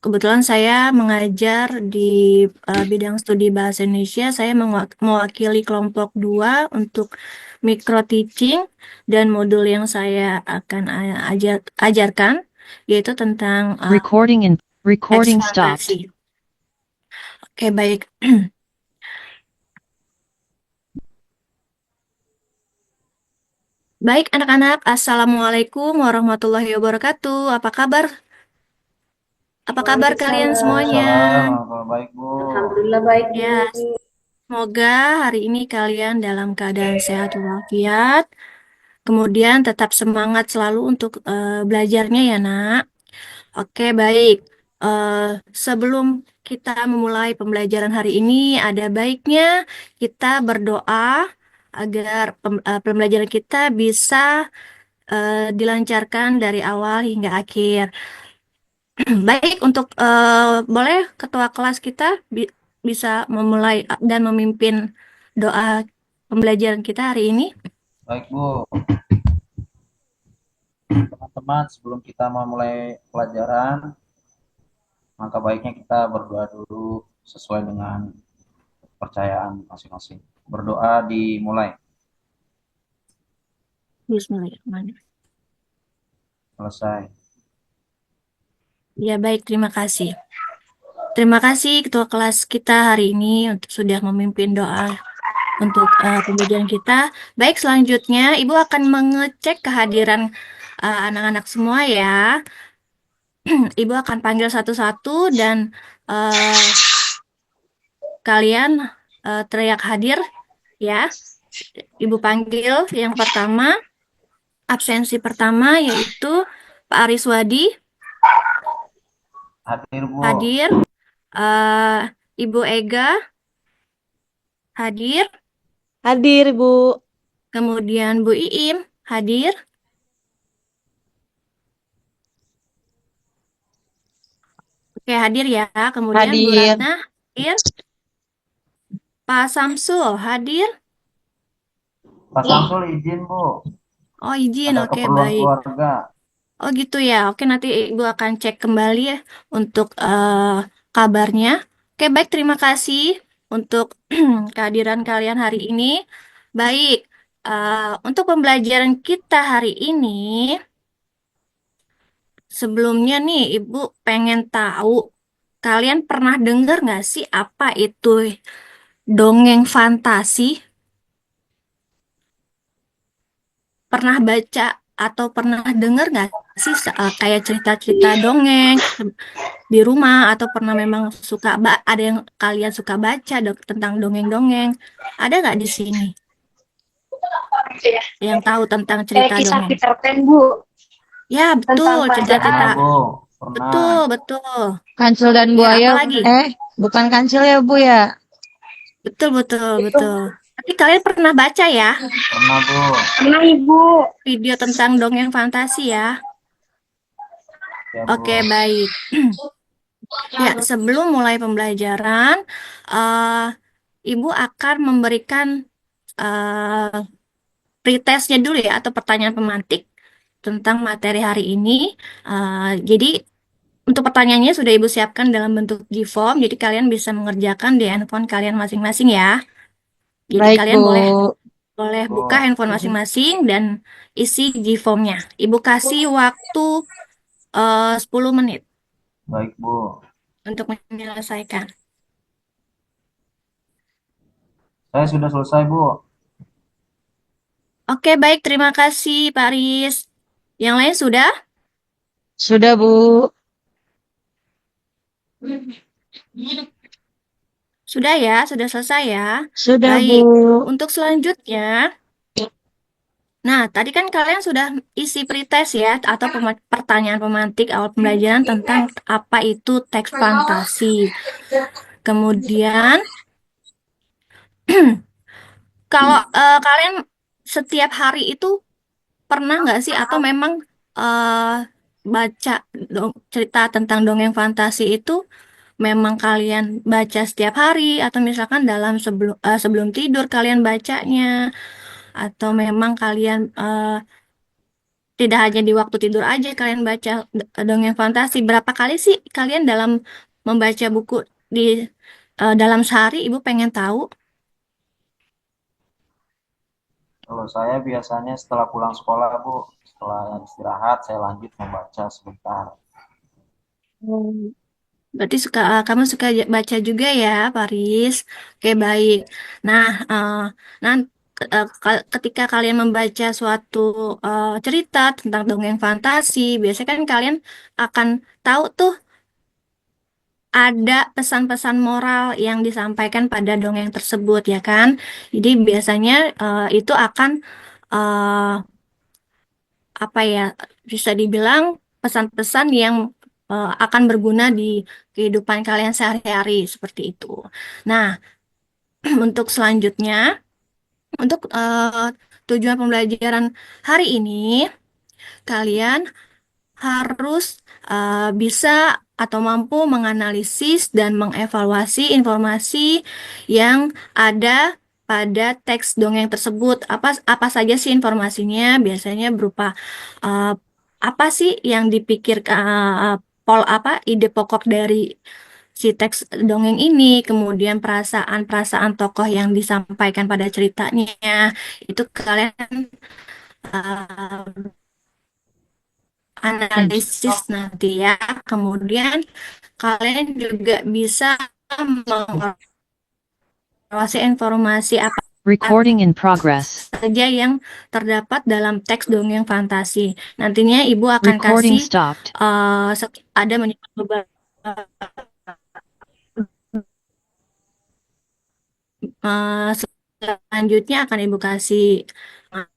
kebetulan saya mengajar di bidang studi bahasa Indonesia. Saya mewakili kelompok 2 untuk micro teaching dan modul yang saya akan ajarkan yaitu tentang teks Recording fantasi. stopped. Oke, baik. Baik, anak-anak. Assalamualaikum warahmatullahi wabarakatuh. Apa kabar? Apa kabar kalian semuanya? Waalaikumsalam, alhamdulillah baik Bu. Alhamdulillah baik Bu. Ya, semoga hari ini kalian dalam keadaan sehat walafiat. Kemudian tetap semangat selalu untuk belajarnya ya, Nak. Oke, baik. Eh, Sebelum kita memulai pembelajaran hari ini, ada baiknya kita berdoa agar pembelajaran kita bisa dilancarkan dari awal hingga akhir. Baik, untuk boleh ketua kelas kita bisa memulai dan memimpin doa pembelajaran kita hari ini. Baik Bu, teman-teman sebelum kita memulai pelajaran, maka baiknya kita berdoa dulu sesuai dengan kepercayaan masing-masing. Berdoa dimulai. Bismillahirrahmanirrahim. Selesai. Ya, baik, terima kasih. Terima kasih ketua kelas kita hari ini untuk sudah memimpin doa untuk pembelajaran kita. Baik, selanjutnya Ibu akan mengecek kehadiran anak-anak semua ya. Ibu akan panggil satu-satu dan eh, kalian teriak hadir ya. Ibu panggil yang pertama, absensi pertama yaitu Pak Ariswadi Hadir Bu. hadir, eh, Ibu Ega hadir, Hadir Bu. kemudian Bu Iim hadir, oke hadir ya. Kemudian Bu Hadir. Ratna hadir, Pak Samsul hadir. Pak Samsul izin Bu, Oh izin, ada oke keperluan baik. keluarga. Oh gitu ya. Oke, nanti Ibu akan cek kembali ya untuk kabarnya. Oke, baik. Terima kasih untuk kehadiran kalian hari ini. Baik, untuk pembelajaran kita hari ini, sebelumnya nih Ibu pengen tahu, kalian pernah dengar nggak sih apa itu dongeng fantasi? Pernah baca atau pernah dengar nggak sih kayak cerita-cerita dongeng di rumah atau pernah memang suka ada yang kalian suka baca tentang dongeng-dongeng? Ada nggak di sini yang tahu tentang Kayak cerita kisah dongeng? Peter Pan Bu. Ya, betul, Tentang cerita-cerita. Pernah kerajaan. Bu, pernah. Betul, betul. Kancil dan Ya, buaya. apalagi? Bukan kancil ya Bu ya. Betul, betul, Itu betul. Tapi kalian pernah baca ya Pernah Bu. pernah Ibu. video tentang dongeng fantasi ya? Ya Oke, Bu. baik. Ya, sebelum mulai pembelajaran, eh Ibu akan memberikan eh pretestnya dulu ya, atau pertanyaan pemantik tentang materi hari ini. Jadi, untuk pertanyaannya sudah Ibu siapkan dalam bentuk G-form, jadi kalian bisa mengerjakan di handphone kalian masing-masing ya. Jadi, Baik kalian Bu. boleh boleh buka Bu. handphone masing-masing dan isi G-formnya. Ibu kasih waktu 10 menit Baik Bu. untuk menyelesaikan. Saya sudah selesai Bu. Oke, baik. Terima kasih, Pak Riz. Yang lain sudah? Sudah Bu. Sudah ya, sudah selesai ya. Sudah Bu. Baik. Untuk selanjutnya, nah tadi kan kalian sudah isi pretest ya, atau pertanyaan pemantik awal pembelajaran tentang apa itu teks fantasi. Kemudian, kalau kalian setiap hari itu pernah nggak sih, atau memang baca cerita tentang dongeng fantasi itu memang kalian baca setiap hari, atau misalkan dalam sebelum tidur kalian bacanya, atau memang kalian tidak hanya di waktu tidur aja kalian baca dongeng fantasi. Berapa kali sih kalian dalam membaca buku di dalam sehari? Ibu pengen tahu. Kalau saya biasanya setelah pulang sekolah, Bu. Setelah istirahat, saya lanjut membaca sebentar. Berarti kamu suka baca juga ya, Paris? Oke, baik. Nah, nanti ketika kalian membaca suatu cerita tentang dongeng fantasi, biasanya kan kalian akan tahu tuh ada pesan-pesan moral yang disampaikan pada dongeng tersebut, ya kan? Jadi biasanya itu akan eh, apa ya, bisa dibilang pesan-pesan yang akan berguna di kehidupan kalian sehari-hari seperti itu. Nah, untuk selanjutnya, untuk tujuan pembelajaran hari ini, kalian harus bisa atau mampu menganalisis dan mengevaluasi informasi yang ada pada teks dongeng tersebut. Apa apa saja sih informasinya? Biasanya berupa uh, apa sih yang dipikirkan apa ide pokok dari si teks dongeng ini, kemudian perasaan-perasaan tokoh yang disampaikan pada ceritanya, itu kalian uh, analisis nanti ya. Kemudian kalian juga bisa mengawasi informasi apa Recording in progress. saja yang terdapat dalam teks dongeng fantasi. Nantinya ibu akan Recording kasih stopped. ada menyimak beberapa selanjutnya akan ibu kasih uh,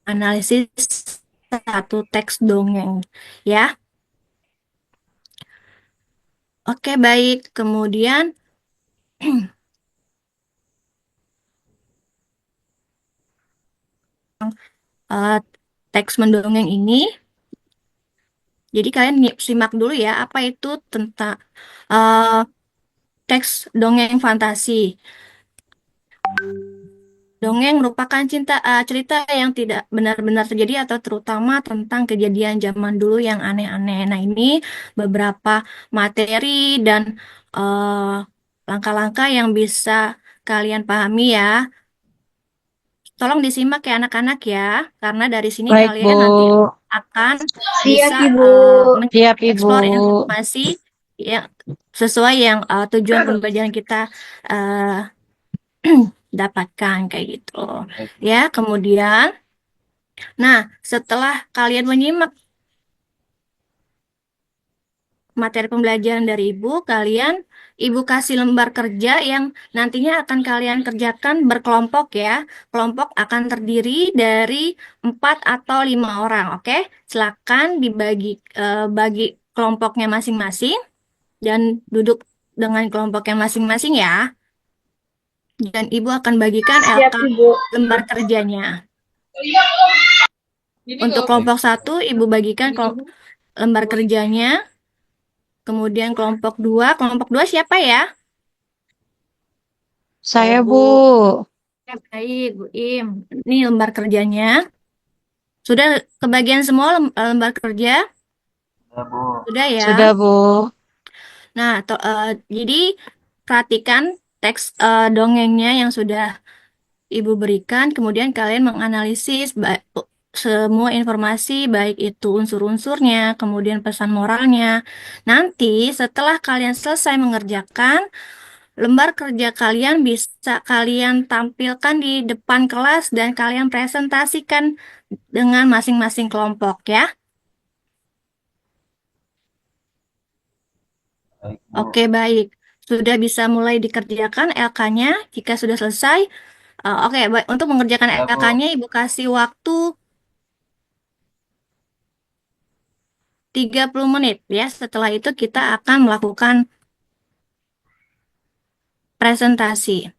analisis satu teks dongeng ya. Oke, baik. Kemudian uh, teks mendongeng ini, jadi kalian simak dulu ya apa itu tentang uh, teks dongeng fantasi. Dongeng merupakan cerita yang tidak benar-benar terjadi atau terutama tentang kejadian zaman dulu yang aneh-aneh. Nah, ini beberapa materi dan uh, langkah-langkah yang bisa kalian pahami ya. Tolong disimak ya anak-anak ya, karena dari sini Baik, Bu. kalian nanti akan Siap, bisa Ibu. Siap, Ibu. mengeksplor informasi yang sesuai yang tujuan pembelajaran kita eh, dapatkan kayak gitu. Baik, Ya, kemudian, nah setelah kalian menyimak materi pembelajaran dari ibu, ibu kasih lembar kerja yang nantinya akan kalian kerjakan berkelompok ya. Kelompok akan terdiri dari 4 atau 5 orang, oke? Silakan dibagi bagi kelompoknya masing-masing dan duduk dengan kelompoknya masing-masing ya. Dan ibu akan bagikan Siap, LK Ibu. lembar kerjanya. Untuk baik, kelompok satu, ibu bagikan lembar kerjanya. Kemudian kelompok dua siapa ya? Saya, Bu. Ya, baik, Bu Im. Ini lembar kerjanya. Sudah kebagian semua lembar kerja? ya Bu. Sudah ya. Sudah, Bu. Nah, jadi perhatikan teks dongengnya yang sudah Ibu berikan, kemudian kalian menganalisis semua informasi, baik itu unsur-unsurnya, kemudian pesan moralnya. Nanti setelah kalian selesai mengerjakan, lembar kerja kalian bisa kalian tampilkan di depan kelas dan kalian presentasikan dengan masing-masing kelompok ya. Baik, Bu. Oke, baik. Sudah bisa mulai dikerjakan LK-nya jika sudah selesai. Oke, baik. Untuk mengerjakan Ya, Bu. LK-nya, Ibu kasih waktu 30 menit ya. Setelah itu kita akan melakukan presentasi.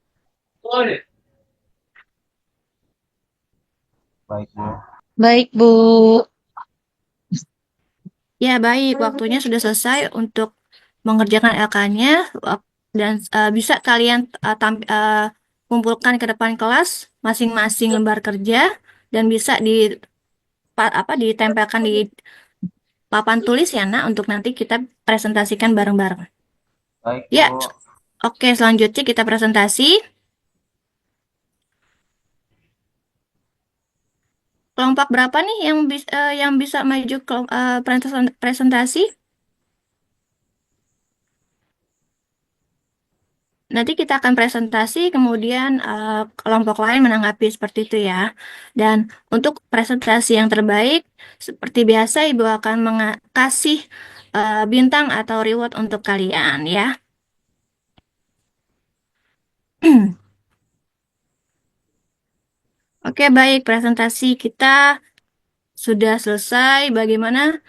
Baik, Bu. Baik, Bu. Ya, baik. Waktunya sudah selesai untuk mengerjakan LK-nya dan bisa kalian kumpulkan ke depan kelas masing-masing lembar kerja dan bisa ditempelkan di papan tulis ya, Nak, untuk nanti kita presentasikan bareng-bareng. Baik, Ya, Bu. oke, selanjutnya kita presentasi. Kelompok berapa nih yang bisa maju ke presentasi? Nanti kita akan presentasi, kemudian kelompok lain menanggapi seperti itu ya. Dan untuk presentasi yang terbaik, seperti biasa Ibu akan kasih bintang atau reward untuk kalian ya. Oke, baik, presentasi kita sudah selesai. Bagaimana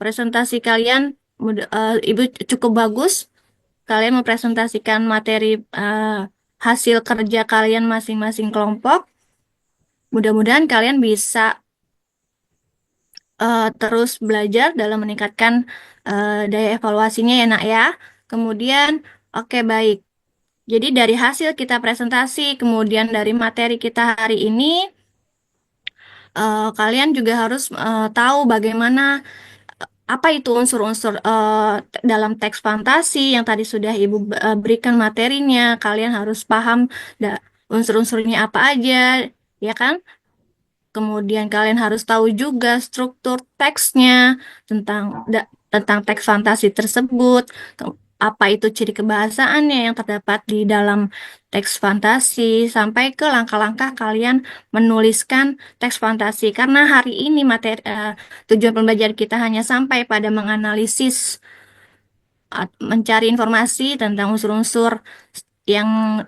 presentasi kalian? Ibu cukup bagus. Kalian mempresentasikan materi hasil kerja kalian masing-masing kelompok. Mudah-mudahan kalian bisa terus belajar dalam meningkatkan daya evaluasinya ya, Nak ya. Kemudian, oke, baik. Jadi dari hasil kita presentasi, kemudian dari materi kita hari ini, kalian juga harus tahu bagaimana apa itu unsur-unsur dalam teks fantasi yang tadi sudah Ibu berikan materinya. Kalian harus paham unsur-unsurnya apa aja, ya kan? Kemudian kalian harus tahu juga struktur teksnya tentang teks fantasi tersebut. Apa itu ciri kebahasaannya yang terdapat di dalam teks fantasi, sampai ke langkah-langkah kalian menuliskan teks fantasi. Karena hari ini tujuan pembelajaran kita hanya sampai pada menganalisis, mencari informasi tentang unsur-unsur yang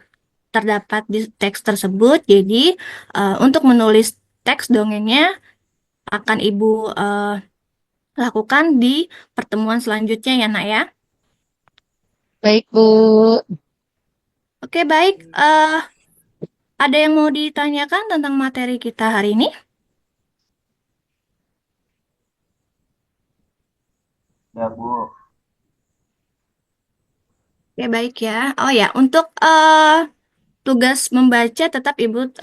terdapat di teks tersebut. Jadi, untuk menulis teks dongengnya akan Ibu lakukan di pertemuan selanjutnya ya, Nak ya. Baik, Bu. Oke, baik. Ada yang mau ditanyakan tentang materi kita hari ini? Ya, Bu. Oke, baik ya. Oh ya, untuk tugas membaca tetap Ibu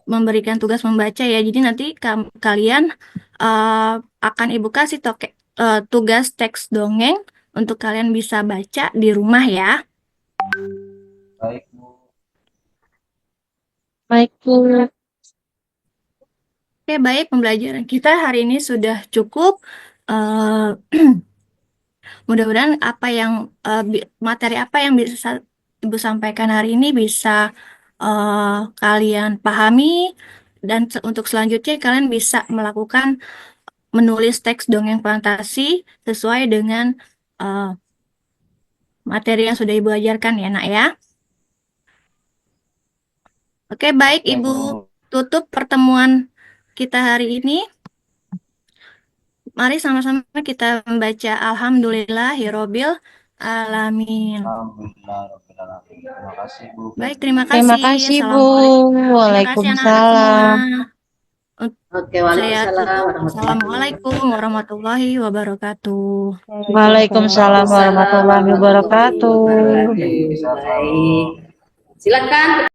memberikan tugas membaca ya. Jadi nanti kalian akan Ibu kasih tugas teks dongeng untuk kalian bisa baca di rumah ya. Baik, Bu. Baik, Bu. Oke, baik, pembelajaran kita hari ini sudah cukup. Mudah-mudahan materi apa yang bisa Ibu sampaikan hari ini bisa kalian pahami, dan untuk selanjutnya kalian bisa melakukan menulis teks dongeng fantasi sesuai dengan uh, materi yang sudah Ibu ajarkan ya, Nak ya. Oke, baik, Oke, Ibu Bu. tutup pertemuan kita hari ini. Mari sama-sama kita membaca Alhamdulillahirobbil alamin. Alhamdulillah, Rabbil alamin. Terima kasih, Bu. Baik, terima Terima kasih. kasih, Bu. Assalamualaikum. Terima kasih anak-anak semua. Waalaikumsalam. Oke, Saya waalaikumsalam tutup. warahmatullahi Assalamualaikum warahmatullahi wabarakatuh. Waalaikumsalam warahmatullahi wabarakatuh. wabarakatuh. Baik, silakan.